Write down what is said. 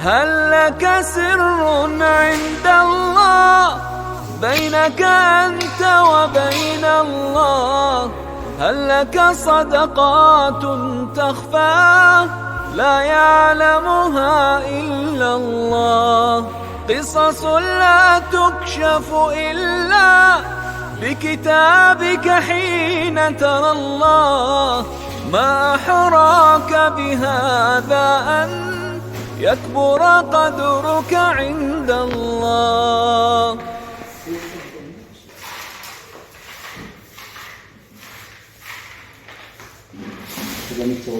هل لك سر عند الله بينك أنت وبين الله؟ هل لك صدقات تخفى لا يعلمها إلا الله؟ قصص لا تكشف إلا بكتابك حين ترى الله. ما أحراك بهذا أن يكبر قدرك عند الله. Organizzo